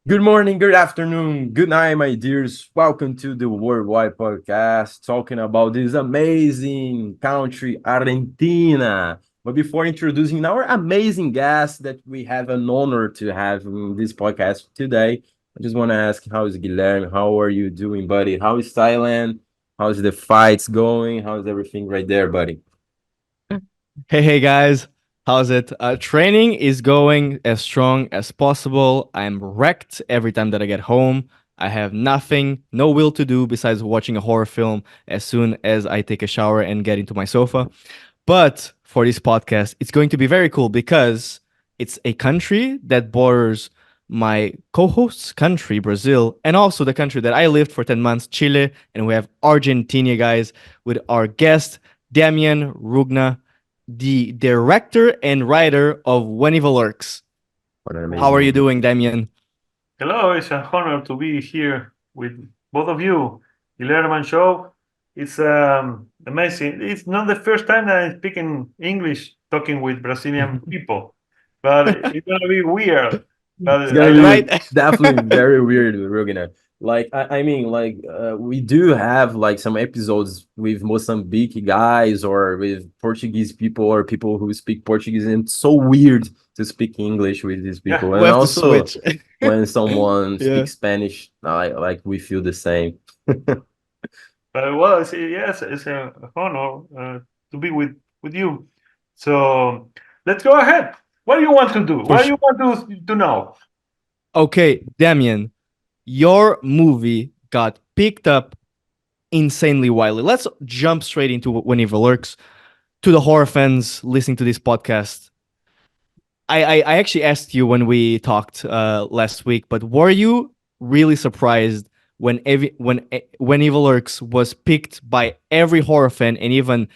Good morning, good afternoon, good night, my dears. Welcome to the Worldwide Podcast, talking about this amazing country, Argentina. But before introducing our amazing guest that we have an honor to have in this podcast today, I just want to ask, how is Guilherme? How are you doing, buddy? How is Thailand? How's the fights going? How's everything right there, buddy? Hey guys, how's it? Training is going as strong as possible. I'm wrecked every time that I get home. I have nothing, no will to do besides watching a horror film as soon as I take a shower and get into my sofa. But for this podcast, it's going to be very cool because it's a country that borders my co host's country, Brazil, and also the country that I lived for 10 months, Chile. And we have Argentina, guys, with our guest, Demian Rugna, the director and writer of When Evil Lurks. What an How amazing are you movie. doing, Demian? Hello, it's an honor to be here with both of you. The Letterman Show. It's amazing. It's not the first time that I'm speaking English talking with Brazilian people, but it's gonna be weird. It's But gonna I like. be Right? definitely very weird, Rugina. We do have like some episodes with Mozambique guys or with Portuguese people or people who speak Portuguese, and it's so weird to speak English with these Yeah. people. We And have to also switch. when someone Yeah. speaks Spanish, like we feel the same. But well, yes, it's a honor to be with you. So let's go ahead. What do you want to do? For What do sure. you want to know? Okay, Damian, your movie got picked up insanely widely. Let's jump straight into When Evil Lurks. To the horror fans listening to this podcast, I actually asked you when we talked last week, but were you really surprised when Evil Lurks was picked by every horror fan and even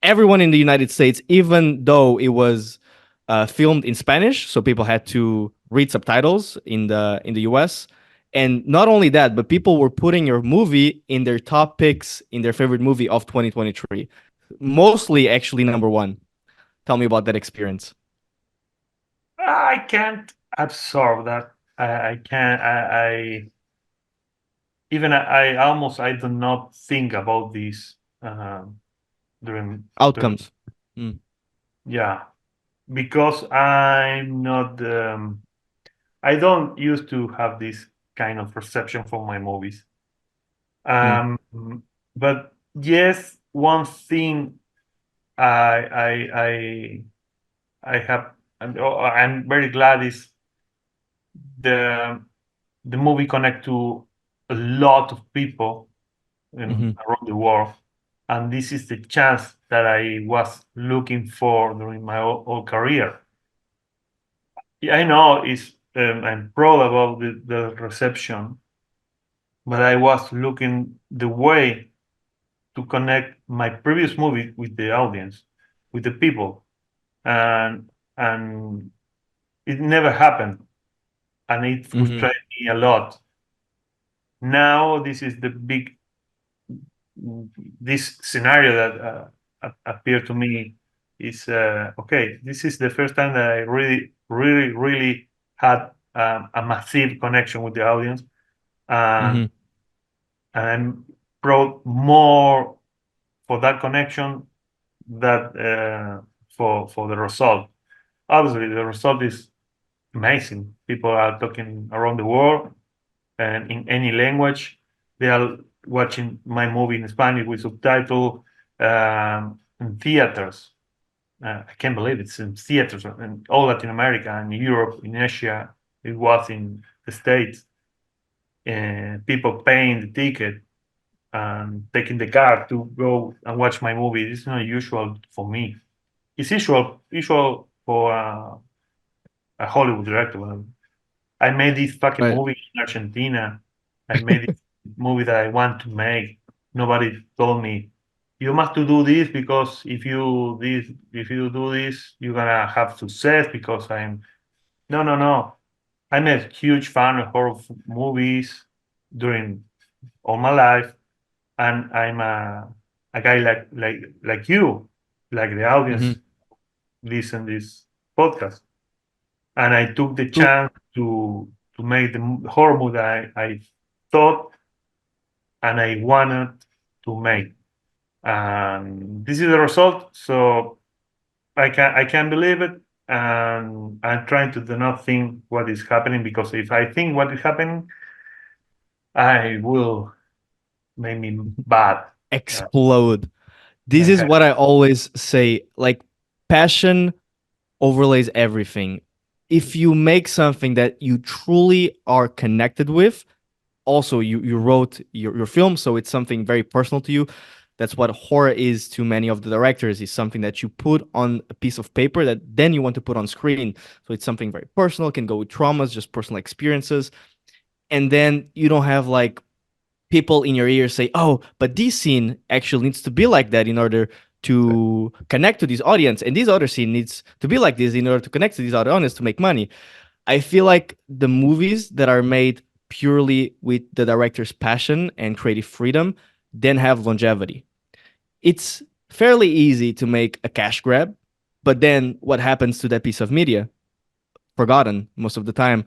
everyone in the United States, even though it was filmed in Spanish, so people had to read subtitles in the US. And not only that, but people were putting your movie in their top picks in their favorite movie of 2023. Mostly, actually, number one. Tell me about that experience. I can't absorb that. I can't. I almost I do not think about this during during Outcomes. Mm. yeah, because I'm not I don't used to have this kind of perception for my movies. Mm. Um, but yes, one thing I I I I have I'm very glad is the the movie connect to a lot of people Hmm. around the world, and this is the chance that I was looking for during my whole career. Yeah, I know it's I'm proud about the reception, but I was looking the way to connect my previous movie with the audience, with the people, and and it never happened, and it Hmm. frustrated me a lot. Now this is the big this scenario that appeared to me is okay. This is the first time that I really had a massive connection with the audience, and Hmm. I'm proud more for that connection that for the result. Obviously, the result is amazing. People are talking around the world and in any language. They are watching my movie in Spanish with subtitle in theaters. I can't believe it's in theaters in all Latin America and Europe, in Asia. It was in the States. People paying the ticket and taking the car to go and watch my movie. It's not usual for me. It's usual for a Hollywood director. I made this fucking Right. movie in Argentina. I made this movie that I want to make. Nobody told me you must to do this because if you do this, you're gonna have success. Because I'm no. I'm a huge fan of horror movies during all my life, and I'm a guy like you, like the Hmm. audience listen this podcast, and I took the To chance to make the horror movie that I thought and I wanted to make. And this is the result. So I can't believe it, and I'm trying to do not think what is happening, because if I think what is happening, I will make me bad. Uh, Explode. This is what I always say. Like, passion overlays everything. If you make something that you truly are connected with, also you wrote your film, so it's something very personal to you. That's what horror is to many of the directors, is something that you put on a piece of paper that then you want to put on screen. So it's something very personal, can go with traumas, just personal experiences. And then you don't have like people in your ear say, "Oh, but this scene actually needs to be like that in order to connect to this audience, and this other scene needs to be like this in order to connect to this other audience to make money." I feel like the movies that are made purely with the director's passion and creative freedom then have longevity. It's fairly easy to make a cash grab, but then what happens to that piece of media? Forgotten most of the time.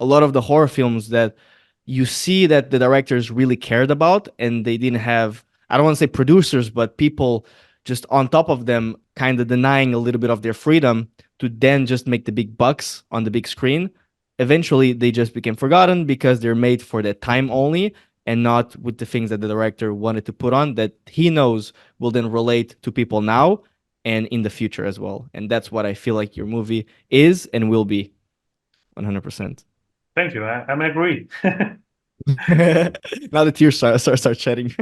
A lot of the horror films that you see that the directors really cared about, and they didn't have, I don't want to say producers, but people just on top of them kind of denying a little bit of their freedom to then just make the big bucks on the big screen. Eventually they just became forgotten because they're made for that time only, and not with the things that the director wanted to put on that he knows will then relate to people now and in the future as well. And that's what I feel like your movie is and will be. 100%. Thank you. I'm agree. Now the tears start shedding.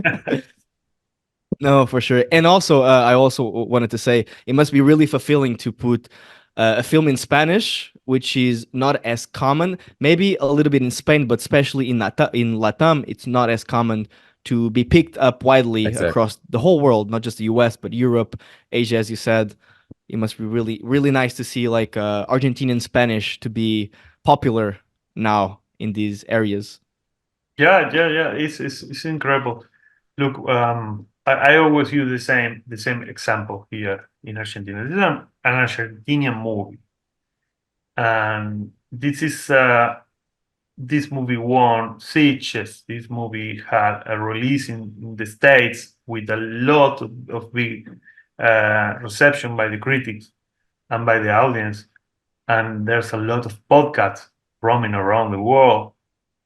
No, for sure. And also, I also wanted to say it must be really fulfilling to put a film in Spanish, which is not as common. Maybe a little bit in Spain, but especially in LATAM, it's not as common to be picked up widely Exactly. across the whole world, not just the US, but Europe, Asia, as you said. It must be really, really nice to see like Argentinian Spanish to be popular now in these areas. Yeah. It's incredible. Look, I always use the same example here in Argentina. This is an Argentinian movie, and this movie won Sitges. This movie had a release in the States with a lot of big reception by the critics and by the audience. And there's a lot of podcasts roaming around the world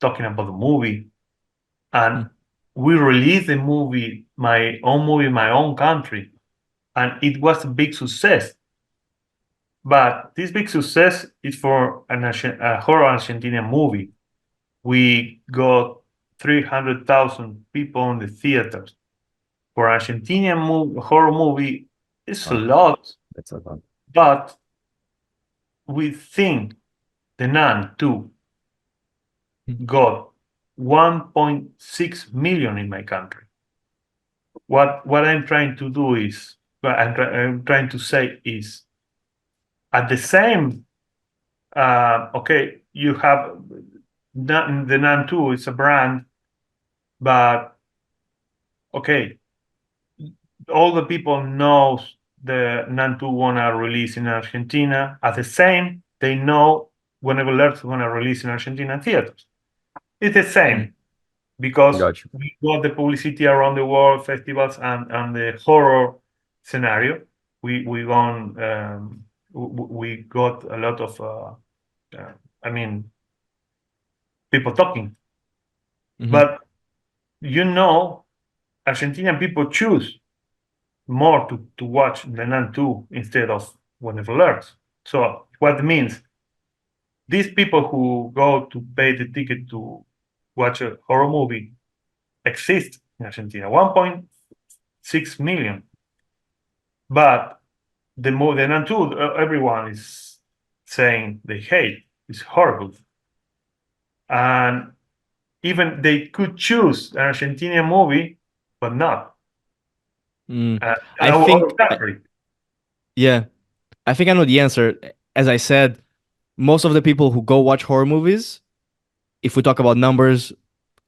talking about the movie. And Mm. we released the movie, my own movie, in my own country, and it was a big success. But this big success is for a horror Argentinian movie. We got 300,000 people in the theaters. For Argentinian horror movie, it's a Oh, lot, that's a lot. but we think The Nun 2 Mhm. got 1.6 million in my country. What I'm trying to do is, what I'm trying to say is, at the same, okay, you have the Nun 2 is a brand, but okay, all the people knows the Nun 2 wanna release in Argentina. At the same, they know when Evil Lurks wanna release in Argentina theaters. It's the Mm. same, because Got you. we got the publicity around the world, festivals, and the horror scenario. We gone we got a lot of I mean, people talking, Mhm. but you know, Argentinian people choose more to watch the Nun 2 instead of Wonderful Earth. So what means, these people who go to pay the ticket to watch a horror movie exist in Argentina, 1.6 million. But the Nun 2, everyone is saying they hate. It's horrible. And even they could choose an Argentinian movie, but not Mm. I our think, country. yeah, I think I know the answer. As I said, most of the people who go watch horror movies, if we talk about numbers,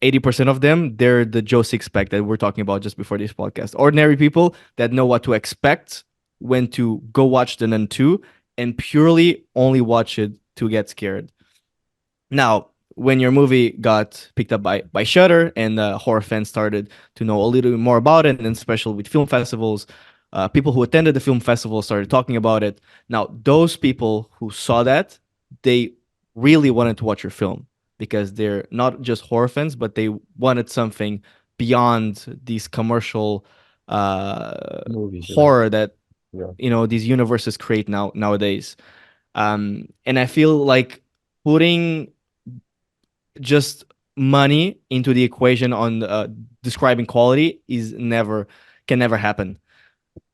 80% of them, they're the Joe Sixpack that we're talking about just before this podcast. Ordinary people that know what to expect when to go watch the Nun 2 and purely only watch it to get scared. Now, when your movie got picked up by Shudder and horror fans started to know a little bit more about it, and especially with film festivals, people who attended the film festival started talking about it. Now, those people who saw that, they really wanted to watch your film because they're not just horror fans, but they wanted something beyond these commercial Movies, you know. horror that Yeah. these universes create nowadays. And I feel like putting just money into the equation on describing quality is never can never happen.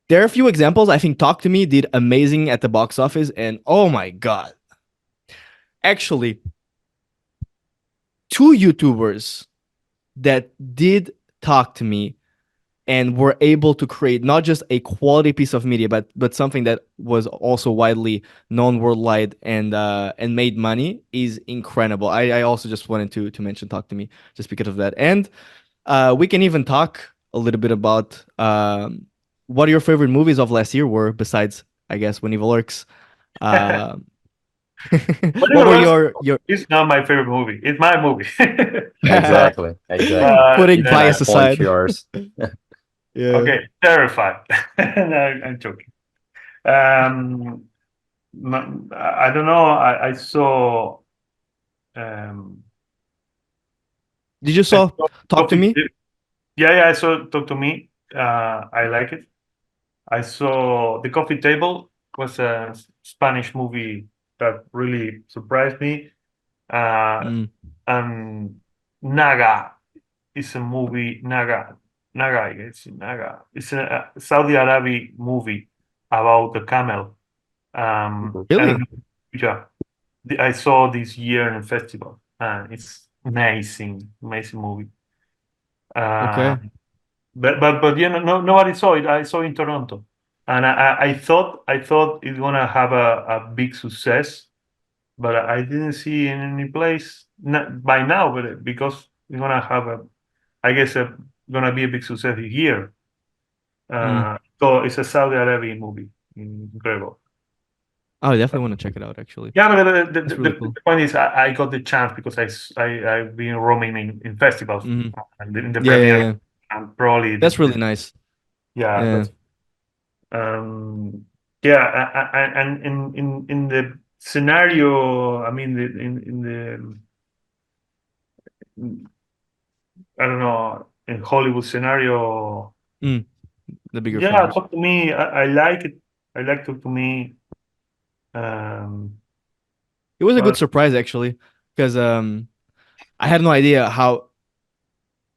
There are a few examples. I think Talk to Me did amazing at the box office, and oh my god, actually, two YouTubers that did Talk to Me and were able to create not just a quality piece of media, but something that was also widely known worldwide and made money is incredible. I also just wanted to mention Talk to Me just because of that, and we can even talk a little bit about what your favorite movies of last year were, besides I guess When Evil Lurks. Um what Whatever were Lurks your is not my favorite movie. It's my movie. Exactly. Exactly. putting Yeah. Nice bias point, aside? yours. Yeah. Okay, terrified. No, I'm joking. Um, I don't know. I saw. Um, Did you I saw saw Talk to Coffee. Me? Yeah, yeah. I saw Talk to Me. I like it. I saw The Coffee Table was a Spanish movie that really surprised me. Uh, Mm, and Naga is a movie. Naga, I guess Naga. It's a Saudi Arabian movie about the camel. I don't really? know. Yeah, I saw this year in a festival. It's amazing, amazing movie. Uh, Okay. but you know, nobody saw it. I saw it in Toronto, and I thought it's gonna have a big success, but I didn't see in any place by now. But because it's gonna have I guess gonna be a big success here. Mm. So it's a Saudi Arabian movie. Incredible. Oh, I definitely want to check it out. Actually, Yeah, but that's really the cool. point is, I got the chance because I've been roaming in festivals Hmm. and in the Yeah, yeah, premiere, yeah. and probably That's really nice. yeah, Yeah. that's um yeah, and in the scenario, I mean, in the I don't know, in Hollywood scenario, Mm, the bigger yeah, films. Talk to Me, I like it. I like Talk to Me. Um, It was a good but surprise actually, because I had no idea how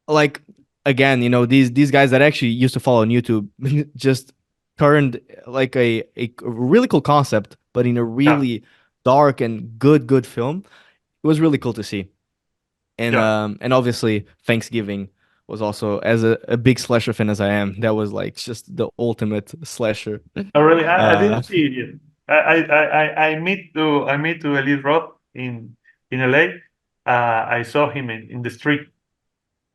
like again, these guys that actually used to follow on YouTube just turned like a really cool concept, but in a yeah, really dark and good film. It was really cool to see. yeah. And obviously Thanksgiving was also, as a big slasher fan as I am, that was like just the ultimate slasher. Oh, really? I Uh, didn't see it yet. I meet to Elite Roth in LA. I saw him in the street,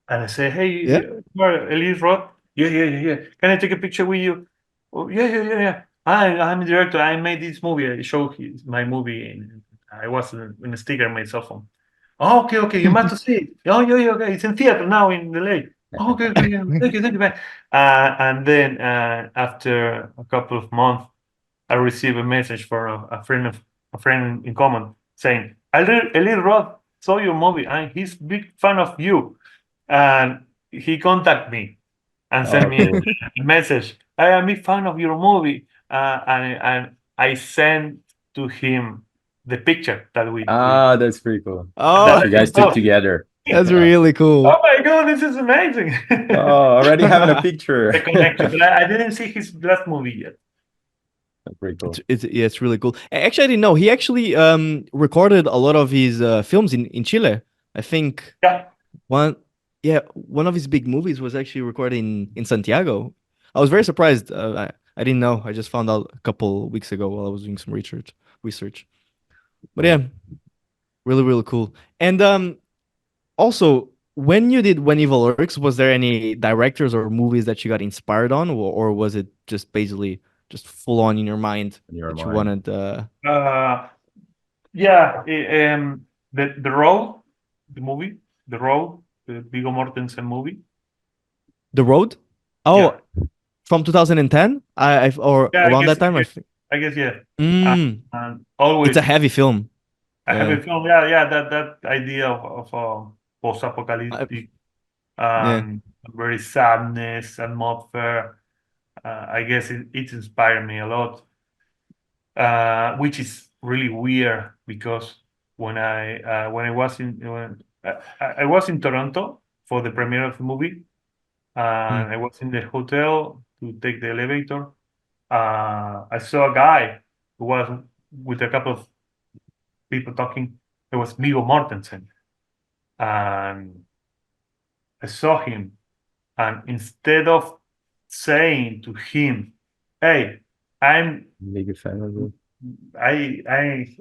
and I say, "Hey, yeah. you are Elite Roth? Yeah, yeah, yeah, yeah. Can I take a picture with you? Oh, yeah, yeah, yeah, yeah. I'm a director. I made this movie. I showed my movie, and I was in a sticker on my cell phone. Oh, okay, okay. You must see it. Oh, yeah, yeah, okay. It's in theater now in LA. Oh, okay, okay, yeah. Thank you, man. And then after a couple of months, I received a message from a friend in common saying, Elite Rod saw your movie and he's big fan of you. And he contacted me and sent Oh, me cool. a message. I am a big fan of your movie. And I sent to him the picture that we Ah, that's pretty cool. that Oh, You guys I took saw. together. that's Yeah. really Oh cool. my god, this is amazing. Oh, already having a The picture. connection. But I didn't see his last movie yet. That's pretty cool. It's really cool. Actually, I didn't know he actually recorded a lot of his films in Chile. I think Yeah. one yeah, one of his big movies was actually recorded in Santiago. I was very surprised. I didn't know. I just found out a couple weeks ago while I was doing some research. But Cool. yeah, really cool. And also, when you did When Evil Lurks, was there any directors or movies that you got inspired on, or was it just basically just full on in your mind In your that you mind. wanted? Uh, yeah. The role. the movie, The Road, the Viggo Mortensen movie. The Road. Yeah, Oh, from 2010. Or yeah. around that time. I guess yeah. Mm, And it's a always heavy film. I have Yeah. a film. Yeah, yeah. That idea of I, post-apocalyptic yeah. very sadness, atmosphere. I guess it inspired me a lot, which is really weird because when I was in when I was in Toronto for the premiere of the movie, Mm, and I was in the hotel to take the elevator. I saw a guy who was with a couple of people talking. It was Viggo Mortensen, and I saw him, and instead of saying to him, "Hey, I'm Big fan of it.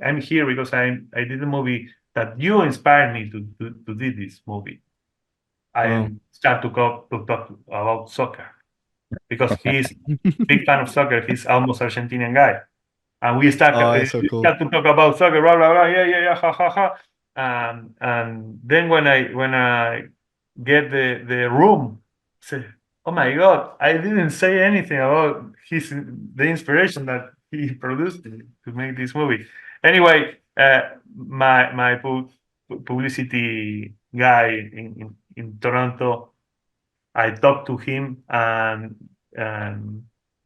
I'm here because I did a movie that you inspired me to do this movie." wow. I start to talk about soccer because he's big fan of soccer. He's almost Argentinian guy, and Oh, that's so we cool. start to talk about soccer. Blah blah blah. Yeah yeah yeah. Ha ha ha. And then when I get the room, say, oh my god, I didn't say anything about the inspiration that he produced to make this movie. Anyway, my publicity guy in Toronto, I talked to him, and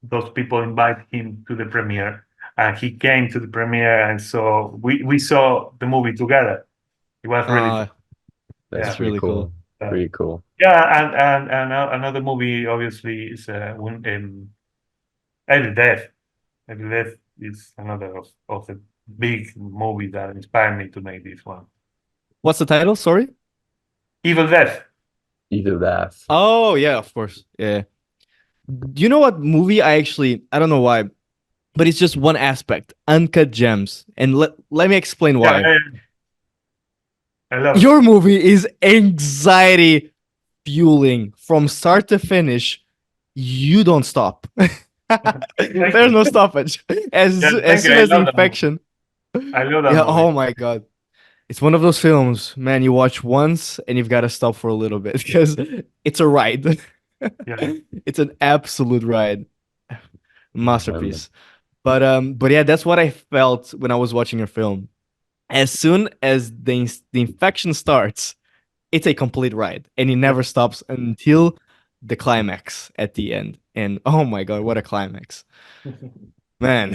those people invite him to the premiere. And he came to the premiere, and so we saw the movie together. It was really fun. Uh, That's Yeah. that's pretty really cool. cool. Uh, Pretty cool. yeah, and another movie obviously is Evil Death. Evil Death is another of the big movie that inspired me to make this one. What's the title? Sorry. Evil Death. Either that. Oh yeah, of course. Yeah. Do you know what movie I don't know why, but it's just one aspect, Uncut Gems. And let me explain Yeah, why. I love it. Your movie is anxiety fueling from start to finish. You don't stop. Thank There's you. no stoppage. Yeah, As thank you. soon I as the love that movie. infection. I love that Yeah, movie. oh my god. It's one of those films, man, you watch once and you've got to stop for a little bit because it's a ride. Yeah. It's an absolute ride. Um, Masterpiece. But yeah, that's what I felt when I was watching your film. As soon as the infection starts, it's a complete ride and it Yeah. never stops until the climax at the end. And oh my god, what a climax. Man.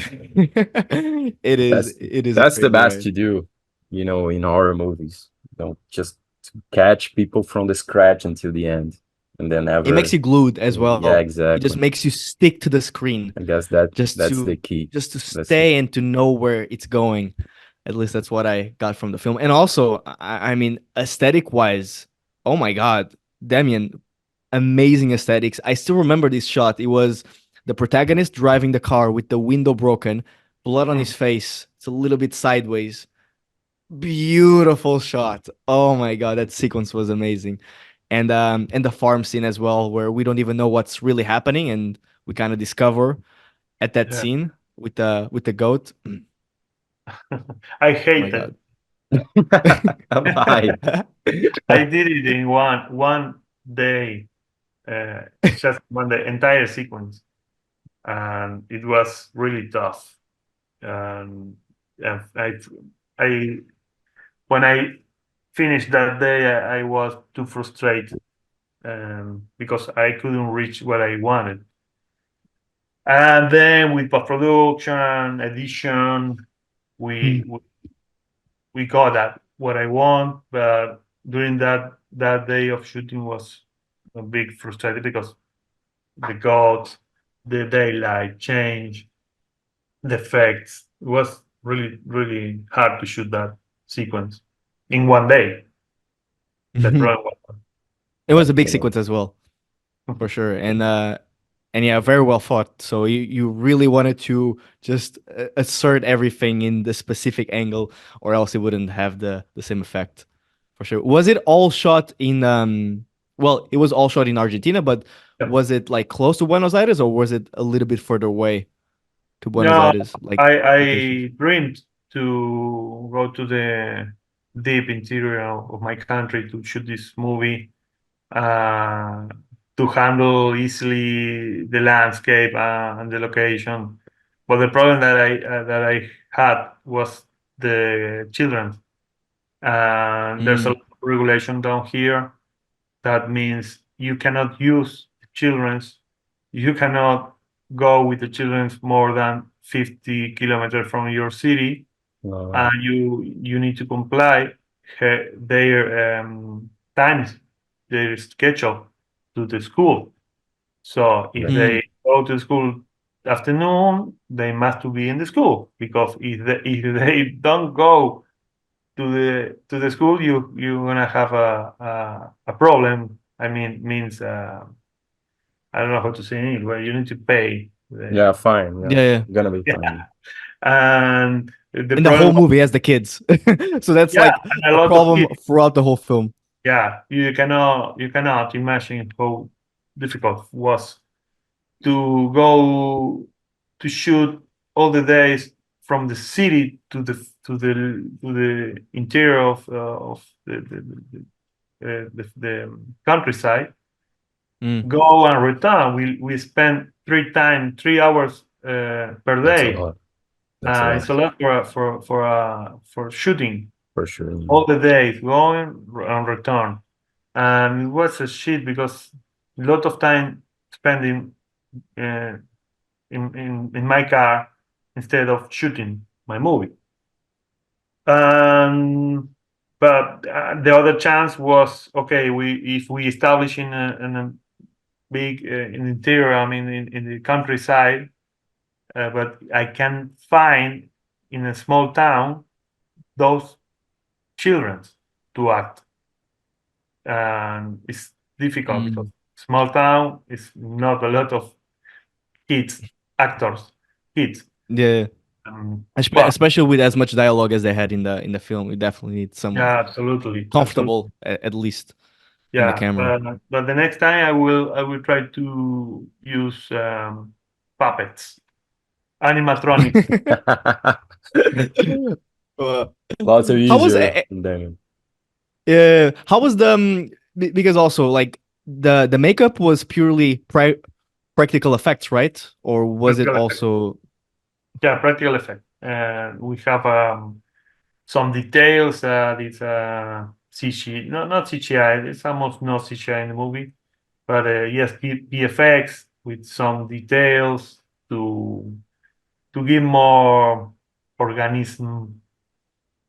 that's It is a that's the crazy best ride. to do, in horror movies. Don't just to catch people from the scratch until the end, and then It makes never. you glued as Yeah, well. It just exactly. makes you stick to the screen I guess that just that's the to key. just to That's the stay and to know where it's going. At least that's what I got from the film. And also, I mean, aesthetic wise, oh my god, Demian, amazing aesthetics. I still remember this shot. It was the protagonist driving the car with the window broken, blood on his Mm. face. It's a little bit sideways. Beautiful shot. Oh my god, that sequence was amazing. And the farm scene as well, where we don't even know what's really happening, and we kind of discover at that Yeah. scene with the goat. Oh I my hate it. god. Why? I did it in one day, just one day, entire sequence, and it was really tough. Um, and I when I finished that day, I was too frustrated, because I couldn't reach what I wanted. And then with post production, edition, we Hmm. we we got that what I want. But during that day of shooting was a big frustrated because the gods, the daylight change, the effects. It was really hard to shoot that sequence in one day. The drawing It was a big Excellent. sequence as well, was. for sure. And yeah, very well thought. So you really wanted to just assert everything in the specific angle, or else it wouldn't have the same effect, for sure. Was it all shot in well, it was all shot in Argentina, but Yeah. was it like close to Buenos Aires, or was it a little bit further away to Buenos No, Aires, like I locations? dreamed to go to deep interior of my country to shoot this movie, uh, to handle easily the landscape and the location. But the problem that I had was the children. There's a Mm, lot of regulation down here. That means you cannot use children's. You cannot go with the children's more than 50 kilometers from your city, Uh, and you need to comply their times, their schedule to the school. So if yeah. they mm, go to school afternoon, they must to be in the school, because if they don't go to the school, you're gonna have a problem. I mean, means I don't know how to say in English, where you need to pay. Yeah, fine. Yeah, yeah, yeah. gonna be Yeah, fine. and the And the whole problem, movie has the kids, so that's yeah, like and a a lot of problem kids. throughout the whole film. Yeah, you cannot imagine how difficult it was to go to shoot all the days from the city to the interior of the countryside, Mm, go and return. We spend 3 hours per That's a day. lot. That's a It's lot a lot for shooting for sure. all the days, going and return. And it was a shit because a lot of time spending uh, in my car instead of shooting my movie. Um, but the other chance was, okay. We if we establish in a big in interior, I mean in the countryside, but I can find in a small town those children to act, and it's difficult because mm. small town is not a lot of kids, actors, kids. Yeah, But especially with as much dialogue as they had in the film, we definitely need someone yeah, absolutely, absolutely, comfortable at least in the yeah. camera. But the next time I will try to use puppets, animatronics. Uh, Lots of how was easier than how was the because also like the makeup was purely practical effects, right? Or was it Practical effect. also Yeah, practical effect. We have some details. It's CG, no, not CGI. It's almost no CGI in the movie, but yes, VFX with some details to give more organism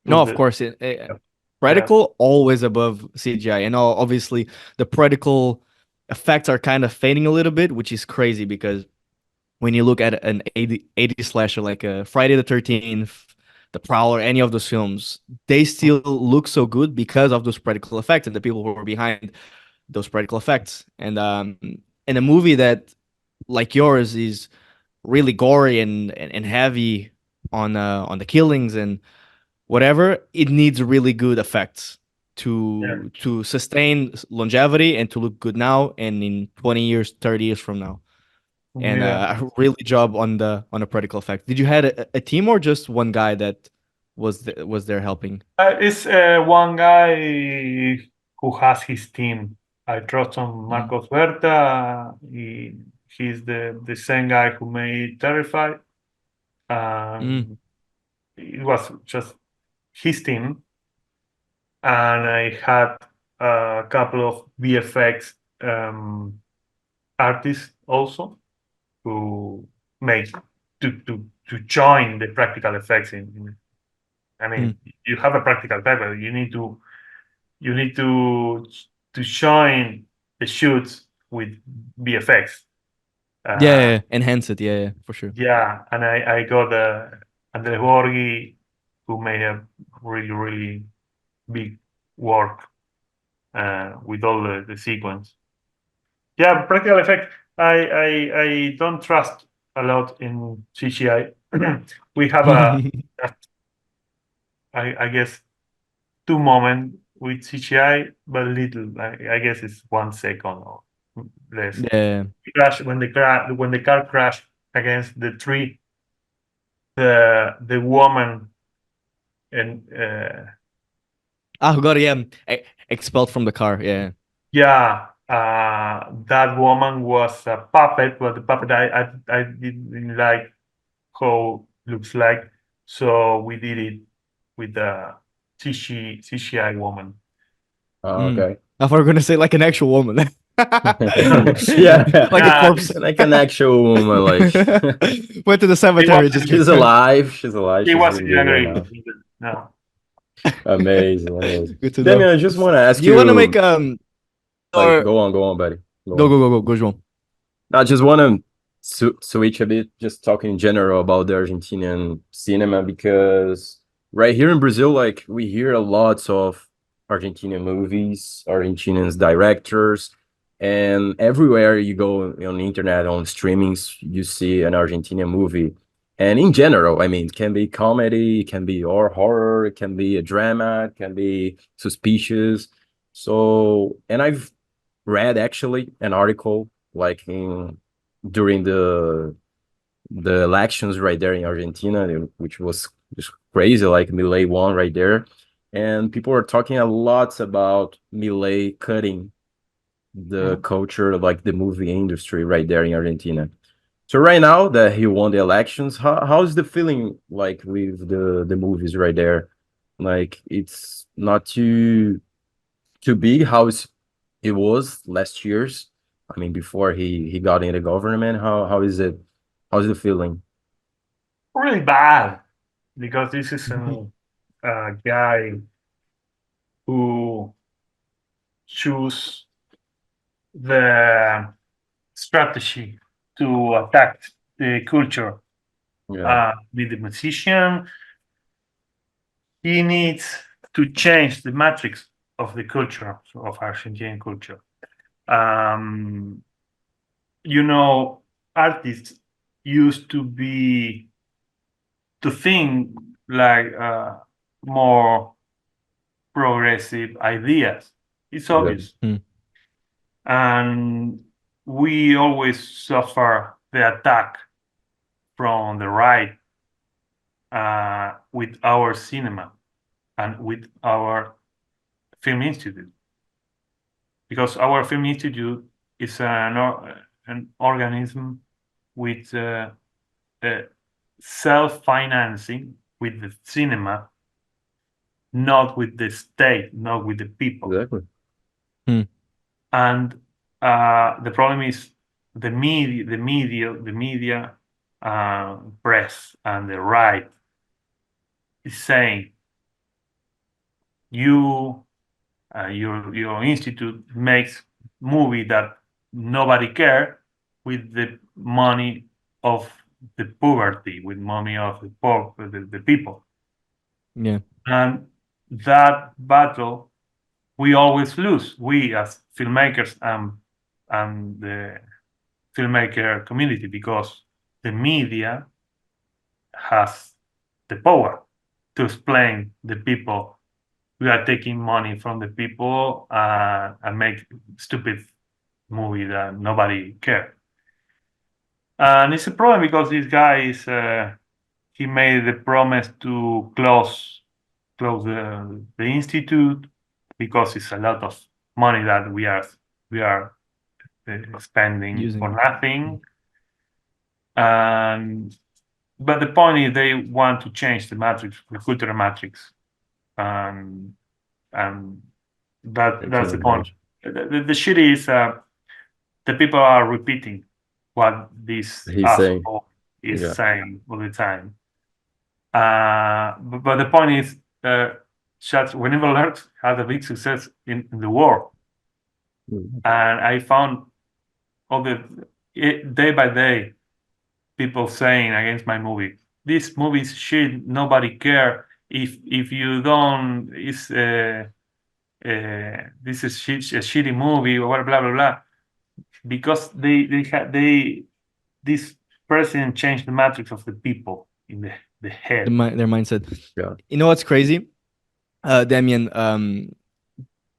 to no, of the. course Yeah, practical always above CGI, and obviously the practical effects are kind of fading a little bit, which is crazy because when you look at an 80 slasher like Friday the 13th, The Prowler, any of those films, they still look so good because of those practical effects and the people who were behind those practical effects. And a movie that like yours is really gory and heavy on the killings and whatever, it needs really good effects yeah, to sustain longevity and to look good now and in 20 years, 30 years from now. And yeah. a really job on the practical effect. Did you had a team or just one guy that was there helping? It's one guy who has his team. I trust on Mm. Marcos Berta. He's the same guy who made Terrified. Mm. Um, it was just his team, and I had a couple of VFX artists also who make to join the practical effects I Mm. mean, you have a practical effect, but you need to join the shoots with VFX. Yeah, yeah, Uh, yeah. Enhance it. Yeah, yeah, for sure. yeah, and I got Andre Borghi, who made a really big work with all the sequence. Yeah, practical effect. I don't trust a lot in CGI. We have I guess, two moments with CGI, but little. I guess it's 1 second or less. Yeah. Crash when the car crashed against the tree. The woman and Ah, got it. Yeah, expelled from the car. Yeah. Yeah, that woman was a puppet, but the puppet I didn't like how looks like, so we did it with the CGI woman. Mm. Okay. I thought we were gonna say like an actual woman, Yeah, like a Nah, corpse. like an actual woman. Like Went to the she was cemetery. Just she's alive. She's alive. she She's was doing good younger right now. no. Amazing, amazing. good to know. Demian, I just want to Do ask you want to make you, like, or go on, buddy. Go go on. go go go go João? I just want to switch a bit, just talking in general about the Argentinian cinema, because right here in Brazil, like we hear a lot of Argentinian movies, Argentinians directors, and everywhere you go on the internet, on streamings, you see an Argentinian movie. And in general, I mean, it can be comedy, it can be or horror, it can be a drama, it can be suspicious. So, and I've read actually an article like in during the elections right there in Argentina, which was just crazy, like Milei won right there, and people were talking a lot about Milei cutting the Mhm. culture, like the movie industry right there in Argentina. So right now that he won the elections, how's the feeling like with the movies right there? Like it's not too big how it was last year's. I mean, before he got in the government, how is it? How's the feeling? Really bad because this is a guy who choose the strategy to attack the culture. Yeah, With the musician, he needs to change the matrix of the culture of Argentine culture. Um, you know, artists used to be to think like more progressive ideas. It's yeah, obvious, Mm. and we always suffer the attack from the right with our cinema and with our film institute, because our film institute is an organism with uh, self-financing with the cinema, not with the state, not with the people. exactly. Mm. And the problem is the media, press and the right is saying you, your institute makes movie that nobody care with the money of the poverty, with money of the poor, the people, Yeah. and that battle we always lose. We as filmmakers and the filmmaker community, because the media has the power to explain the people we are taking money from the people and make stupid movie that nobody care. And it's a problem because this guy is he made the promise to close the institute because it's a lot of money that we are spending for Using. Mm. nothing. And but the point is they want to change the matrix, the cultural matrix, and and I can that's the point. imagine. The shit is the people are repeating what this He's saying, asshole is yeah, saying all the time. But the point is, shots when Evil Lurks had a big success in the war, mm, and I found all day by day people saying against my movie. This movie is shit. Nobody care. If you don't, it's this is a shitty movie or blah blah blah. Because they this president changed the matrix of the people in the head. Their mindset. yeah, You know what's crazy? Damien,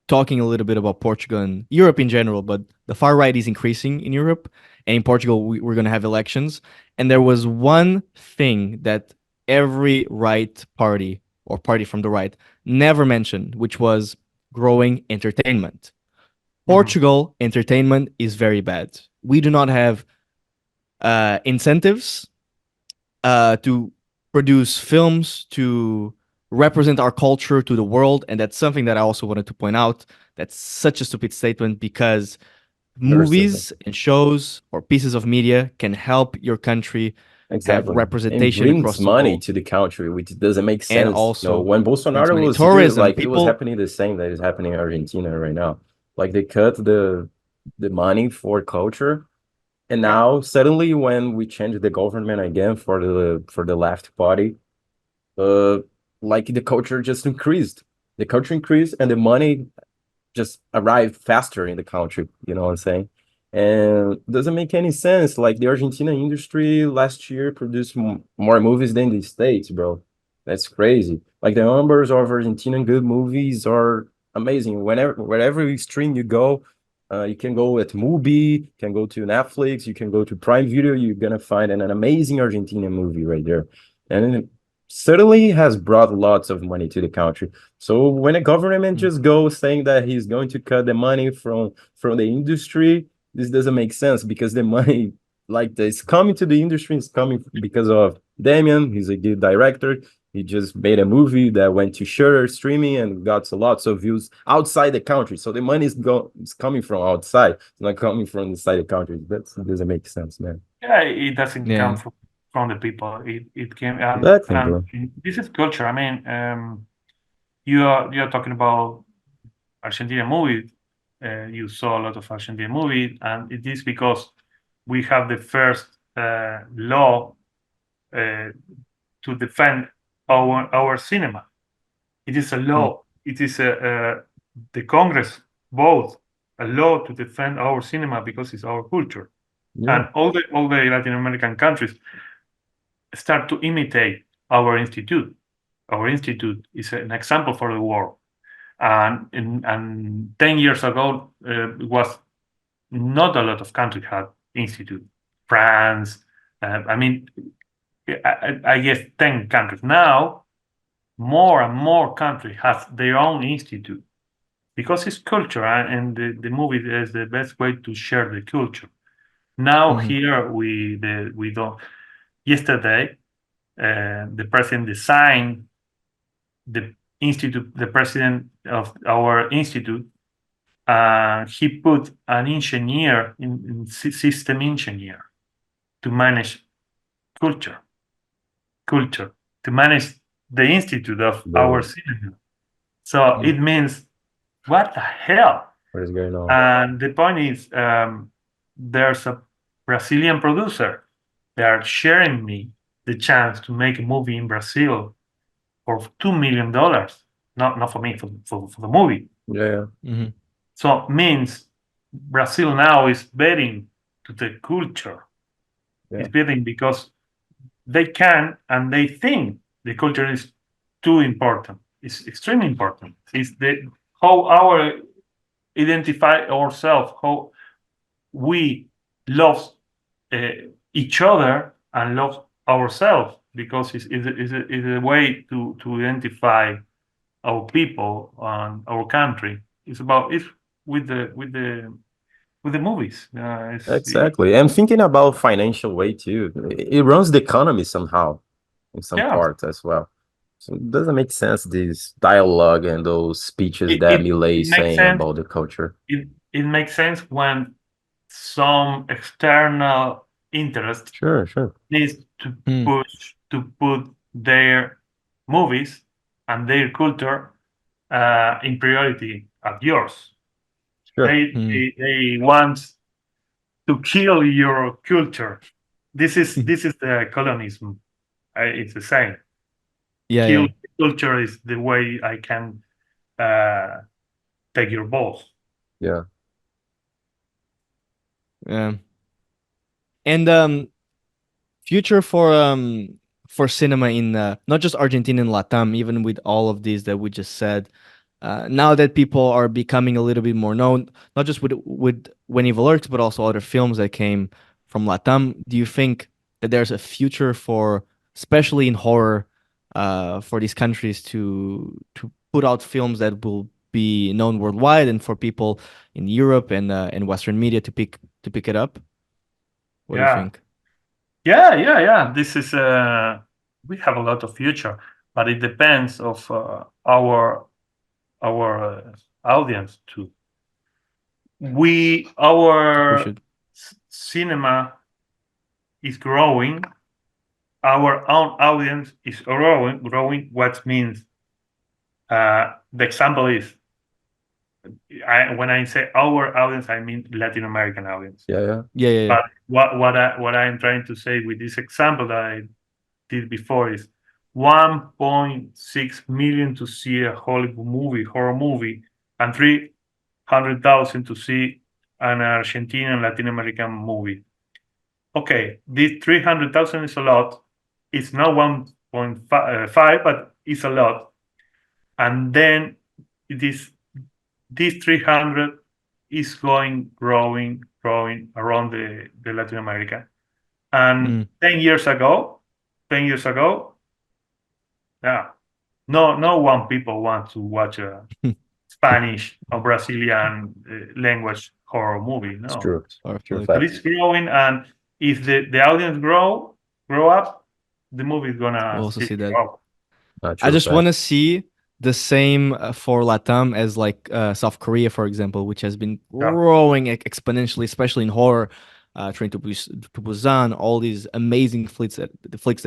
talking a little bit about Portugal and Europe in general, but the far right is increasing in Europe. And in Portugal, we're going to have elections. And there was one thing that every right party or party from the right never mentioned, which was growing entertainment. Mhm. Portugal entertainment is very bad. We do not have incentives to produce films to represent our culture to the world, and that's something that I also wanted to point out. That's such a stupid statement because Very simple. movies and shows or pieces of media can help your country have Exactly. And representation brings across the money world, to the country, which doesn't make and sense. also When brings Bolsonaro money. was here, Tourism, like it was people. happening the same that is happening in Argentina right now. Like they cut the money for culture. And Yeah. now suddenly when we change the government again for the left party, uh like the culture just increased. The culture increased and the money just arrive faster in the country. You know what I'm saying? And it doesn't make any sense. Like the Argentina industry last year produced more movies than the States, bro. That's crazy. Like the numbers of Argentinian good movies are amazing. Wherever you stream you go, you can go at Mubi, can go to Netflix, you can go to Prime Video. You're gonna find an amazing Argentinian movie right there, and it certainly has brought lots of money to the country. So when a government Mm, just goes saying that he's going to cut the money from the industry, this doesn't make sense because the money like this coming to the industry is coming because of Demian. He's a good director. He just made a movie that went to Shutter streaming and got lots of views outside the country. So the money is coming from outside. It's not coming from inside the country. That doesn't make sense, man. Yeah, it doesn't come yeah. from the people. It came Exactly, and bro. this is culture. I mean, you are talking about Argentina movies. You saw a lot of Argentine movies, and it is because we have the first law uh, to defend our cinema. It is a Mm, law. It is the Congress vote a law to defend our cinema because it's our culture, Yeah, and all the Latin American countries start to imitate our institute. Our institute is an example for the world. And 10 years ago, it was not a lot of countries had institute. France, I mean, I guess 10 countries. Now, more and more countries have their own institute because it's culture, and the movie is the best way to share the culture. Now mhm, here we don't. Yesterday, the president designed the institute, the president of our institute, he put an engineer in system engineer to manage culture, culture, to manage the institute of our bro. cinema. So mm, it means what the hell? What is going on? And the point is, there's a Brazilian producer. They are sharing me the chance to make a movie in Brazil for $2 million. Not for me, for the movie. Yeah, mhm, So means Brazil now is betting to the culture. yeah, It's betting because they can and they think the culture is too important. It's extremely important. It's the how our identify ourselves, how we love uh, each other and love ourselves because it's a way to identify our people and our country. It's about it's with the movies. exactly. I'm thinking about financial way too. It runs the economy somehow in some Yeah, part as well. So it doesn't make sense this dialogue and those speeches it, that it, Millet it is makes saying sense. about the culture. It makes sense when some external interest Sure, sure, needs to mm, put their movies and their culture in priority at yours. sure. mm. They want to kill your culture. This is the colonism. It's the same. Yeah, Kill yeah, culture is the way I can uh, take your balls. Yeah, yeah. And future for cinema in not just Argentina and Latam, even with all of these that we just said. Now that people are becoming a little bit more known, not just with When Evil Lurks, but also other films that came from Latam. Do you think that there's a future for, especially in horror, for these countries to put out films that will be known worldwide, and for people in Europe and Western media to pick it up. What do you Yeah, think? yeah. This is we have a lot of future, but it depends of our audience too. We To push our it. cinema is growing. Our own audience is growing. What means the example is when I say our audience, I mean Latin American audience. Yeah, yeah. Yeah. But what I'm trying to say with this example that I did before is 1.6 million to see a Hollywood movie, horror movie, and 300,000 to see an Argentinian Latin American movie. Okay, this 300,000 is a lot. It's not 1.5, but it's a lot. And then this 300 is growing around the Latin America. And Mm. 10 years ago, yeah, no one people want to watch a Spanish or Brazilian language horror movie. It's No, true. Or True like but fact. it's growing, and if the audience grow up, the movie is we'll gonna also still see that. grow. I True just want fact. to see the same for LATAM as like South Korea, for example, which has been Yeah, growing exponentially, especially in horror. Train to Busan, all these amazing flicks that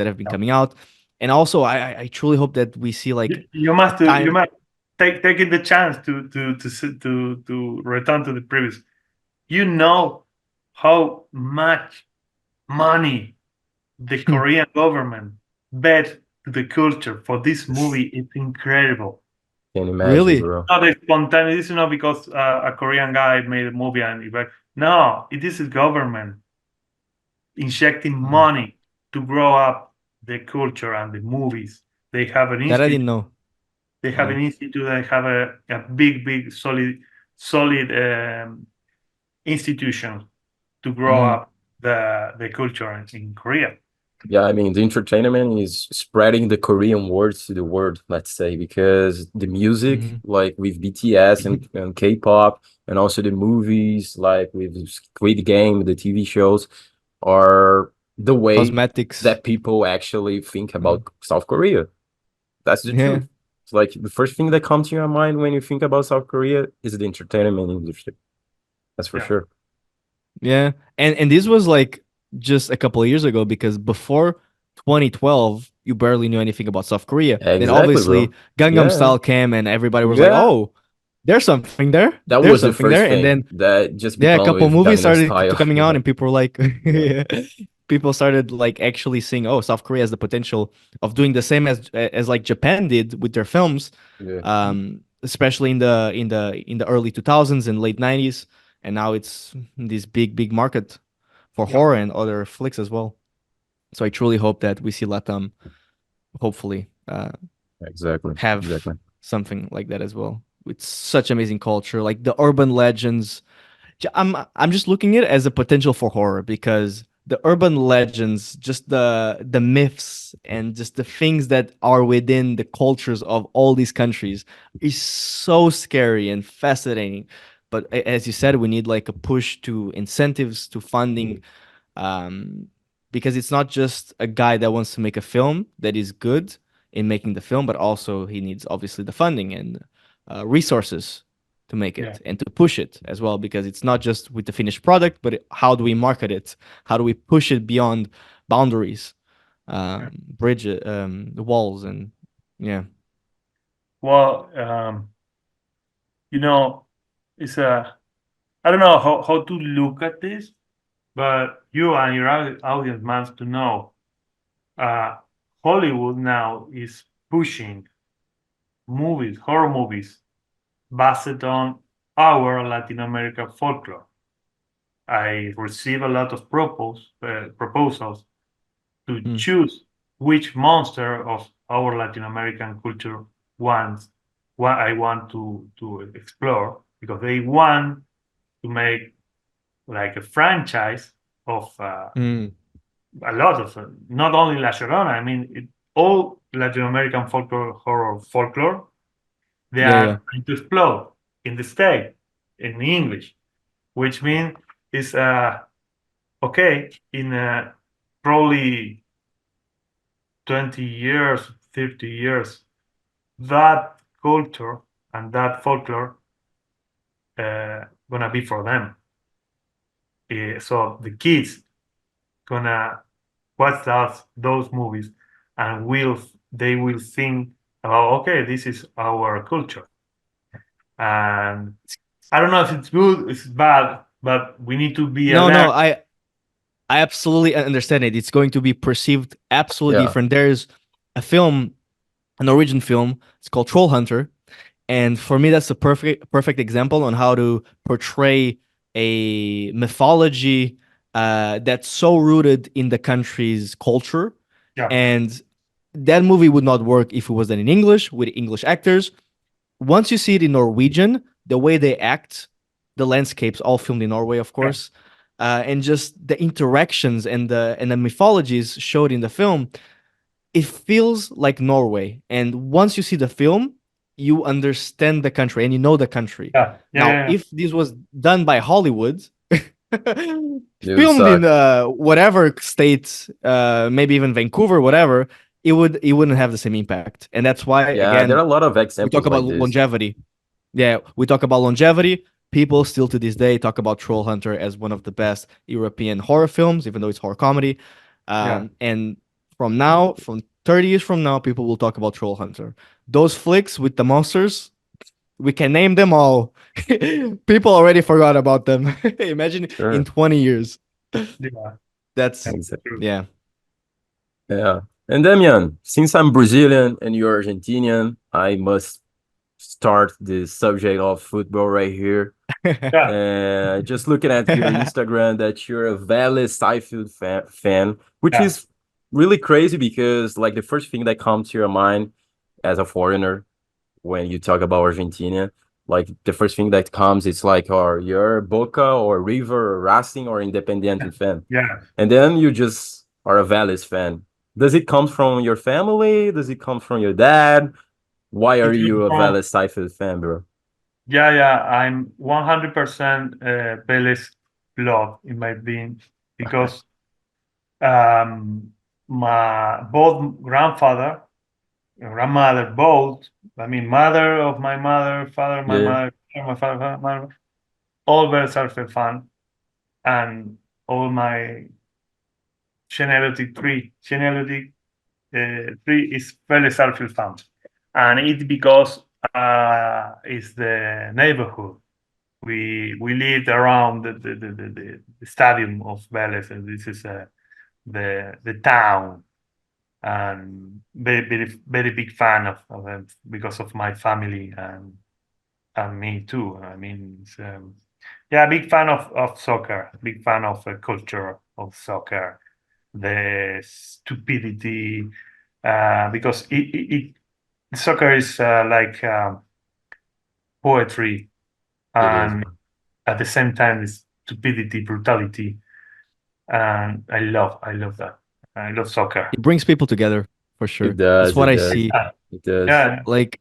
have been yeah. coming out, and also I truly hope that we see like You kind. must take it the chance to return to the previous. You know how much money the Korean government bet to the culture for this movie. It's incredible. Can imagine, Really? bro. Not a spontaneous. This is not because a Korean guy made a movie and no, it is a government injecting Mm. money to grow up the culture and the movies. They have an That I institute. didn't know. They have Yeah. an institute. They have a big, solid institution to grow Hmm. up the culture in Korea. Yeah, I mean, the entertainment is spreading the Korean words to the world, let's say, because the music, Hmm. like with BTS and K-pop, and also the movies, like with Squid Game, the TV shows, are the way Cosmetics. that people actually think Mm. about South Korea. That's the Yeah. truth. It's like the first thing that comes to your mind when you think about South Korea is the entertainment industry. That's for Yeah, sure. Yeah, and this was like just a couple of years ago because before 2012, you barely knew anything about South Korea. Then Exactly, obviously bro. Gangnam Yeah. Style came and everybody was like, Yeah. "Oh, there's something there. That There's was the something there." first And thing then that just yeah, a began couple with movies Gangnam started Style. to coming out, and people were like, Yeah, yeah. People started like actually seeing, "Oh, South Korea has the potential of doing the same as like Japan did with their films." yeah, Especially in the early 2000s and late 90s, and now it's this big market for yeah, horror and other flicks as well. So I truly hope that we see Latam hopefully exactly, have exactly. something like that as well. With such amazing culture, like the urban legends. I'm just looking at it as a potential for horror because the urban legends, just the myths and just the things that are within the cultures of all these countries is so scary and fascinating. But as you said, we need like a push to incentives to funding, um, because it's not just a guy that wants to make a film that is good in making the film, but also he needs obviously the funding and resources to make yeah, it and to push it as well, because it's not just with the finished product, but how do we market it? How do we push it beyond boundaries, yeah. bridge, the walls, and yeah. Well, you know, it's a I don't know how to look at this, but you and your audience must to know. Uh, Hollywood now is pushing movies, horror movies, based on our Latin American folklore. I receive a lot of proposals to Mm, choose which monster of our Latin American culture wants what I want to explore because they want to make like a franchise of mm, a lot of not only La Llorona. I mean, all Latin American folklore horror folklore they Yeah, yeah. are going to explode in the state in English, which means it's okay in probably 20 years, 30 years, that culture and that folklore gonna be for them. So the kids gonna watch those movies and they will think about, okay, this is our culture. And I don't know if it's good, it's bad, but we need to be No, no, alert. I absolutely understand it. It's going to be perceived absolutely Yeah. different. There's a film, a Norwegian film. It's called Troll Hunter, and for me, that's a perfect example on how to portray a mythology that's so rooted in the country's culture. Yeah, And that movie would not work if it was done in English with English actors. Once you see it in Norwegian, the way they act, the landscapes, all filmed in Norway, of yeah, course, and just the interactions and the mythologies showed in the film, it feels like Norway. And once you see the film, you understand the country and you know the country. yeah, yeah, Now, yeah, yeah. if this was done by Hollywood, It would filmed in suck. whatever states, maybe even Vancouver, whatever, it wouldn't have the same impact. And that's why, Yeah, there again, are a lot of we talk examples about like this. longevity. Yeah, we talk about longevity. People still to this day talk about Troll Hunter as one of the best European horror films, even though it's horror comedy. Yeah. And from 30 years from now, people will talk about Troll Hunter. Those flicks with the monsters, we can name them all. People already forgot about them. Imagine in Sure. 20 years. Yeah, That's, that's Exactly. true. yeah. Yeah. And Demian, since I'm Brazilian and you're Argentinian, I must start the subject of football right here. Yeah, And just looking at your Instagram, that you're a Vélez Sarsfield fan, which yeah, is really crazy because like the first thing that comes to your mind as a foreigner when you talk about Argentina, like the first thing that comes is like, or you're Boca or River or Racing or Independiente fan, yeah. and then you just are a Vélez fan. Does it come from your family? Does it come from your dad? Why are It comes you a from, Vélez Sarsfield fan, bro? yeah, yeah. I'm 100% Vélez blood in my being because um, my both grandfather and grandmother, both, I mean, mother of my mother, father of my Yeah, mother, my father, mother, all Vélez Sarsfield fan, and all my genealogy tree is Vélez Sarsfield fan, and it's because it's the neighborhood. We lived around the stadium of Vélez, and this is the town, and very big fan of them because of my family and me too. I mean, yeah, big fan of soccer, big fan of the culture of soccer, the stupidity, because soccer is like poetry, it is, and bro. at the same time, it's stupidity, brutality, and I love that. I love soccer. It brings people together for It sure. That's does, what it I does, see. Yeah, it does. yeah, Like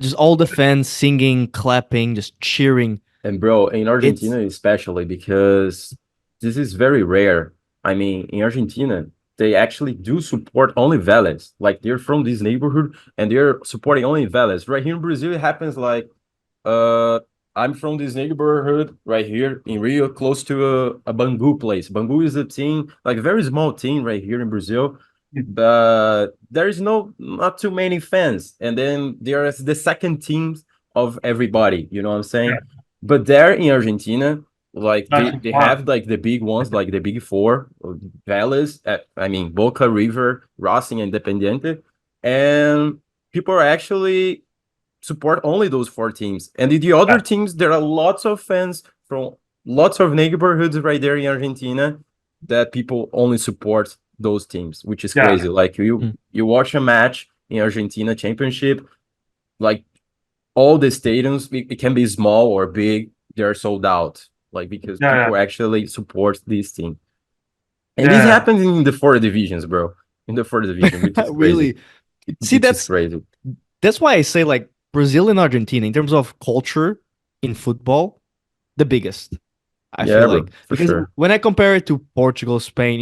just all the fans singing, clapping, just cheering. And bro, in It's Argentina especially, because this is very rare. I mean, in Argentina, they actually do support only Vélez. Like they're from this neighborhood and they're supporting only Vélez. Right here in Brazil, it happens like uh I'm from this neighborhood right here in Rio, close to a Bangu place. Bangu is a team, like a very small team right here in Brazil, but there is not too many fans. And then there's the second teams of everybody, you know what I'm yeah. saying? But there in Argentina, like That's they fun. have like the big ones, like the big four, Vélez, I mean Boca, River, Racing, Independiente, and people are actually support only those four teams. And the other Yeah, teams, there are lots of fans from lots of neighborhoods right there in Argentina that people only support those teams, which is yeah, crazy. Like mm, you watch a match in Argentina championship, like all the stadiums, it can be small or big, they're sold out. Like because yeah, people actually support this team. And this yeah, happens in the four divisions, bro. In the fourth division, which is crazy. really. See, Which is crazy. that's why I say like Brazil and Argentina, in terms of culture in football, the biggest. I Yeah, feel bro, like for because sure. when I compare it to Portugal, Spain,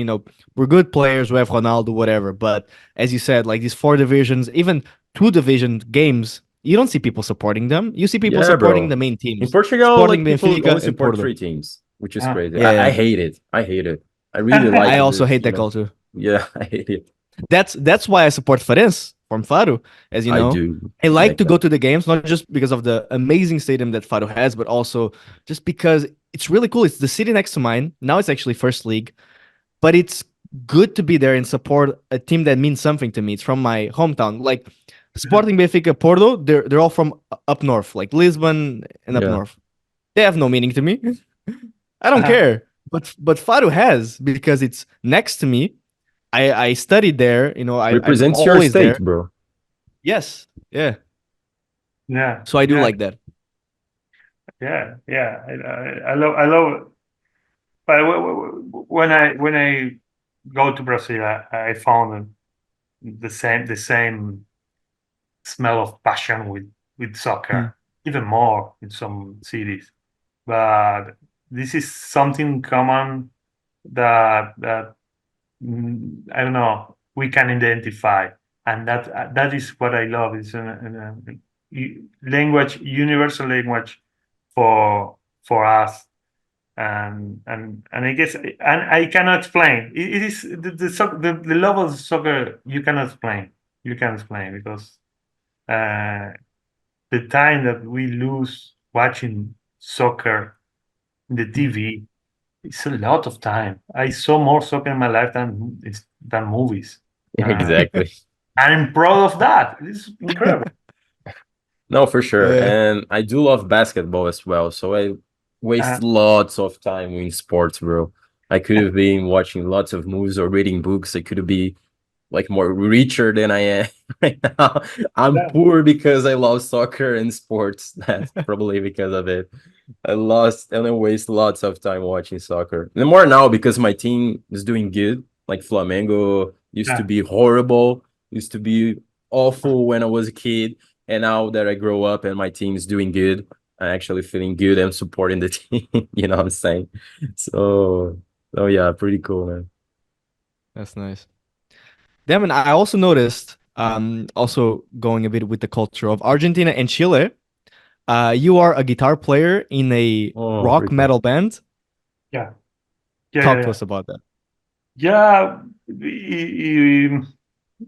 we're good players. We have Ronaldo, whatever. But as you said, like these four divisions, even two division games, you don't see people supporting them. You see people Yeah, supporting bro. the main In teams: Portugal, Sporting, like people only Benfica, and support Porto. three teams, which is Ah. crazy. I Yeah, hate it. I hate it. I really like I also this, hate that culture. Yeah, I hate it. That's why I support Farense from Faro, as you I know. do I like like to that. go to the games, not just because of the amazing stadium that Faro has, but also just because it's really cool. It's the city next to mine. Now it's actually first league, but it's good to be there and support a team that means something to me. It's from my hometown. Like Sporting, Benfica, Porto, they're all from up north, like Lisbon and up Yeah. north. They have no meaning to me. I don't Ah. care. But Faro has because it's next to me. I studied there. I'm Represents your always state, there. bro. Yes. Yeah. Yeah, So I do yeah, like that. yeah, yeah. I love. But when I go to Brazil, I found the same smell of passion with Mm. soccer, even more in some cities. But this is something common that I don't know, we can identify, and that is what I love. It's language, universal language for us, and I guess, and I cannot explain. It is the love of soccer. You cannot explain. You can explain because uh, the time that we lose watching soccer in the TV, it's a lot of time. I saw more soccer in my life than movies. Uh, Exactly. I'm proud of that. It's incredible. No, for sure. Yeah. And I do love basketball as well. So I Uh, waste lots of time in sports, bro. I could have been watching lots of movies or reading books. I could be like more richer than I am right now. I'm yeah, poor because I love soccer and sports. That's probably because of it. I lost and I waste lots of time watching soccer. And more now because my team is doing good. Like Flamengo used to yeah. be horrible, used to be awful when I was a kid. And now that I grow up and my team's doing good, I'm actually feeling good and supporting the team. You know what I'm saying? So, oh yeah, pretty cool, man. That's nice. Damn, and I also noticed, also going a bit with the culture of Argentina and Chile, you are a guitar player in a Oh, rock pretty cool. metal band. Yeah, yeah, yeah, Talk to yeah. us about that. Yeah.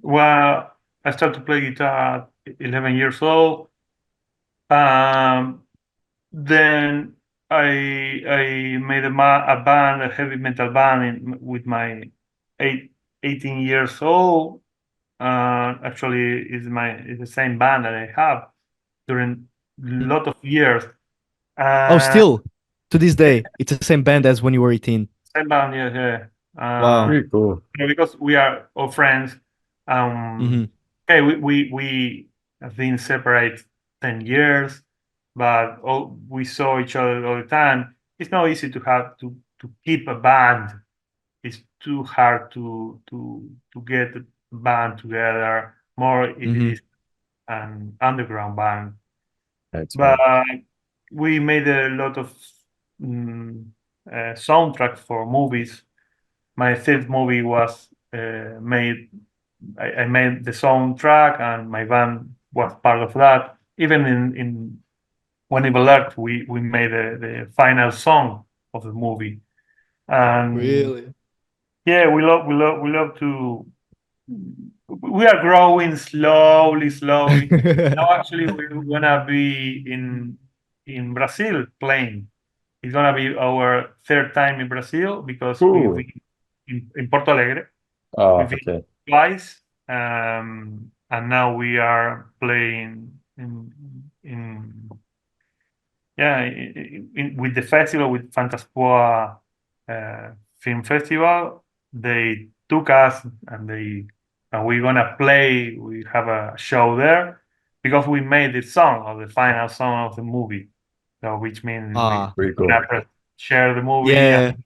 Well, I started to play guitar at 11 years old. Um, then I made a band, a heavy metal band, with my eight, 18 years old. Actually, it's the same band that I have during a Mm. lot of years. Oh, Uh, still to this day, it's the same band as when you were 18. Same band, yeah, yeah. Wow. Pretty cool. Because we are all friends. Hmm. Okay, we have been separate 10 years, but we saw each other all the time. It's not easy to keep a band. It's too hard to get a band together. More if it Hmm. is an underground band. That's But right. we made a lot of mm, soundtracks for movies. My third movie was made. I made the soundtrack, and my band was part of that. Even in when Evil Lurks, we made the final song of the movie. And Really? yeah, we love to. We are growing slowly, slowly. Now, actually, we're gonna be in Brazil playing. It's gonna be our third time in Brazil because we've Cool. been in Porto Alegre. Oh, We've been okay. twice, and now we are playing in yeah, with the festival, with Fantaspoa Film Festival. They took us, and we're gonna play. We have a show there because we made the song, or the final song of the movie. So, which means Ah, we're Pretty cool. gonna share the movie. yeah. And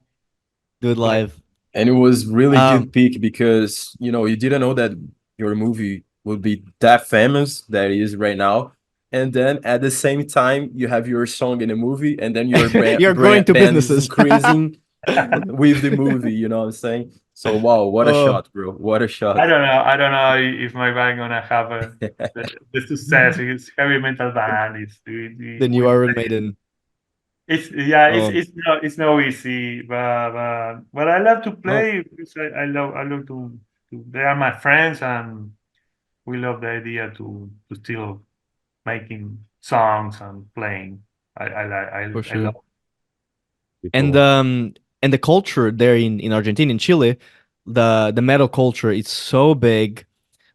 Do it play. live. And it was really good Um, pick because you didn't know that your movie would be that famous that it is right now. and then at the same time you have your song in a movie, and then your You're growing to band is businesses. increasing with the movie. You know what I'm saying? So wow, what a Oh, shot, bro! What a I shot! don't know. I don't know if my band gonna have the success. It's heavy metal band. the new Iron Maiden. It's yeah. Oh, It's no easy, but I love to no, play because I love to. They are my friends, and we love the idea to still making songs and playing. I like for I love. sure. And People, um and the culture there in Argentina, in Chile, the metal culture is so big.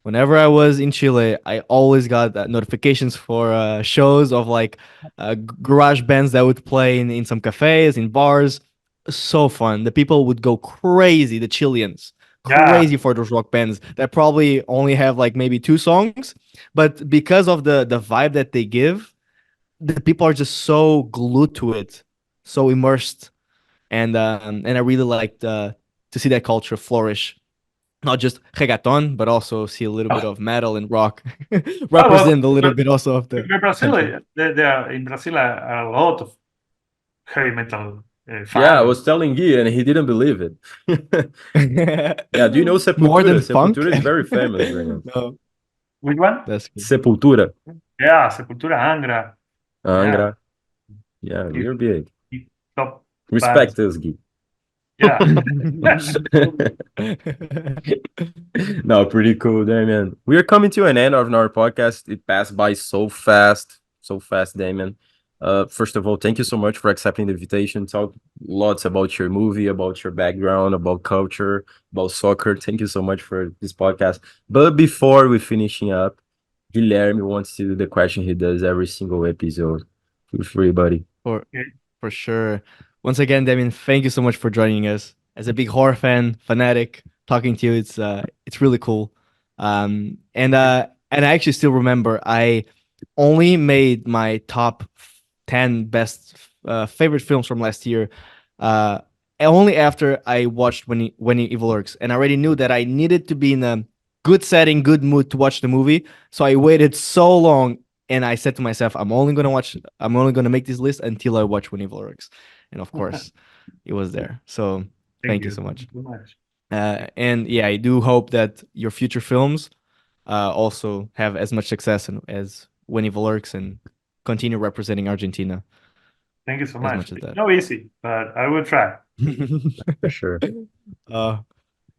Whenever I was in Chile, I always got notifications for shows of like garage bands that would play in some cafes, in bars. So fun. The people would go crazy, the Chileans, Yeah, crazy for those rock bands that probably only have like maybe two songs, but because of the vibe that they give, the people are just so glued to it, so immersed, and I really liked to see that culture flourish, not just reggaeton, but also see a little bit oh, of metal and rock well, represent a little bit also of the Brazil. country. There are, in Brazil are a lot of heavy metal yeah, I fans. was telling Guy, and he didn't believe it. Yeah, do you know More Sepultura? than funk. Sepultura is very famous right now. No, Which one? that's good. Sepultura, Yeah, Sepultura, Angra. Yeah, Angra. Yeah, if, we're big. if top bands. Respect us, Guy. Yeah. No, pretty cool, Damien. We are coming to an end of our podcast. It passed by so fast, Damien. First of all, thank you so much for accepting the invitation. Talk lots about your movie, about your background, about culture, about soccer. Thank you so much for this podcast. But before we finishing up, Guilherme wants to do the question he does every single episode. Feel free, buddy. for for sure. Once again, Damien, thank you so much for joining us. As a big horror fan, fanatic, talking to you, it's really cool. And I actually still remember I only made my top 10 best favorite films from last year uh, only after I watched when Evil Lurks, and I already knew that I needed to be in a good setting, good mood to watch the movie. So I waited so long, and I said to myself, I'm only gonna make this list until I watch When Evil Lurks, and of course, it was there. So Thank thank you you. so Thank you much. so much. And yeah, I do hope that your future films also have as much success as When Evil Lurks and continue representing Argentina Thank you so as much. much as It's that. no easy, but I will try. For sure. uh,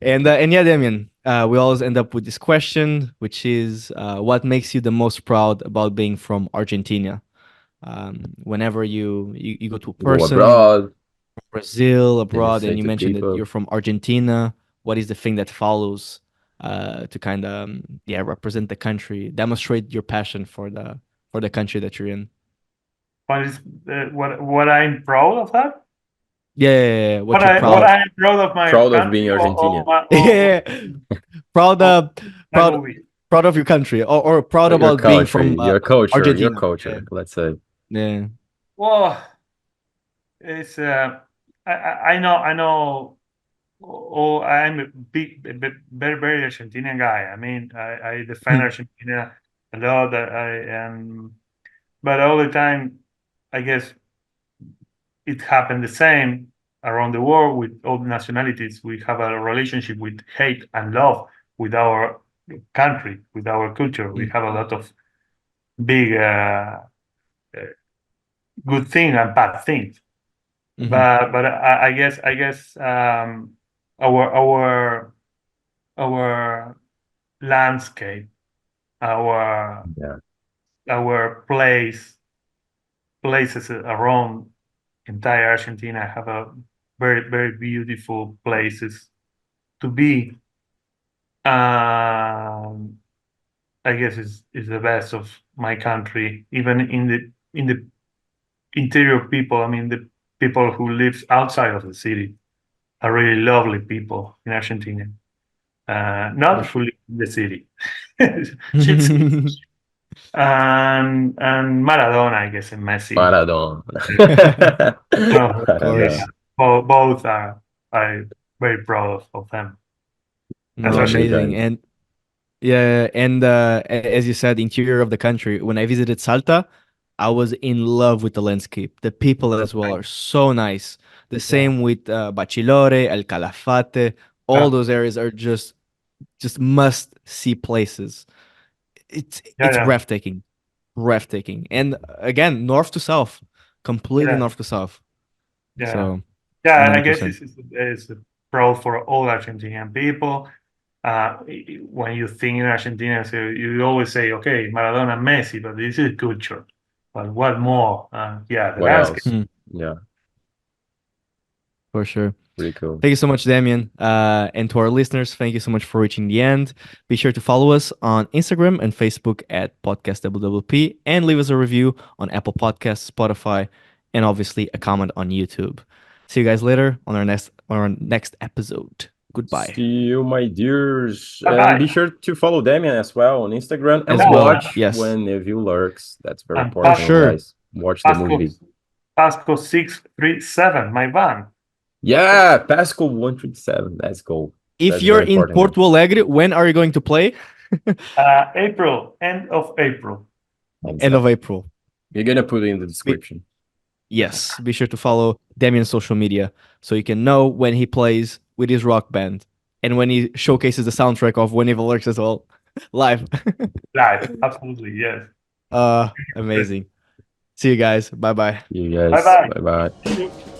and yeah, Damien, we always end up with this question, which is, what makes you the most proud about being from Argentina? Whenever you go to a Go person, abroad, Brazil, then you abroad, say and you to mentioned that people, you're from Argentina, what is the thing that follows to kind of yeah, represent the country, demonstrate your passion for the country that you're in? What is what I'm proud of that? Yeah, yeah, yeah, yeah, what you're What proud. proud, I'm proud of my proud of country being Argentinian. Yeah, proud or my proud movie. proud of your country, or proud Your about being country, from your Argentina. Yeah, culture, let's say. yeah. Well, it's I know. Oh, I'm a very Argentinian guy. I mean, I defend Argentina a lot. I am, but all the time, I guess it happened the same around the world with all nationalities. We have a relationship with hate and love with our country, with our culture. We have a lot of big uh, good things and bad things. Mm-hmm. But I guess our our landscape, our Yeah, our places around entire Argentina have a very beautiful places to be. Um, I guess is the best of my country, even in the interior people. I mean, the people who live outside of the city are really lovely people in Argentina. For Not sure. fully in the city. Shit's and Maradona, I guess, and Messi. Maradona. No, Of yeah, Maradona. course. both are very proud of them. As No, Lovely Argentinian. amazing. guys. And Yeah, and as you said, interior of the country. When I visited Salta, I was in love with the landscape. The people as well are so nice. The Yeah, same with Bachilore, El Calafate. All yeah, those areas are just must see places. yeah, It's yeah, breathtaking, breathtaking. And again, north to south, completely yeah, north to south. yeah. So Yeah, I guess 100%. it's a pro for all Argentinian people. When you think in Argentina, so you always say, okay, Maradona, Messi, but this is culture. But what more? Yeah, the What landscape. else? Hmm, Yeah, for sure. pretty cool. Thank you so much, Damien. And to our listeners, thank you so much for reaching the end. Be sure to follow us on Instagram and Facebook at Podcast WWP and leave us a review on Apple Podcasts, Spotify, and obviously a comment on YouTube. See you guys later on our next episode. Goodbye. See you, my dears. Bye And be bye. sure to follow Damian as well on Instagram And As and now, well. watch Yes, when Evil Lurks. That's very and for important, sure. guys. Watch the Pasco, movie. Pasco 637, my van. Yeah, Pascal 137. Let's go. If That's you're very in important, man. Porto Alegre, when are you going to play? April, end of April. End of Exactly. April. You're gonna put it in the Be- description. yes, be sure to follow Damien's social media so you can know when he plays with his rock band and when he showcases the soundtrack of When Evil Lurks as well live. Live, absolutely, yes. Amazing. See you guys. Bye bye. You Bye guys. bye. Bye bye.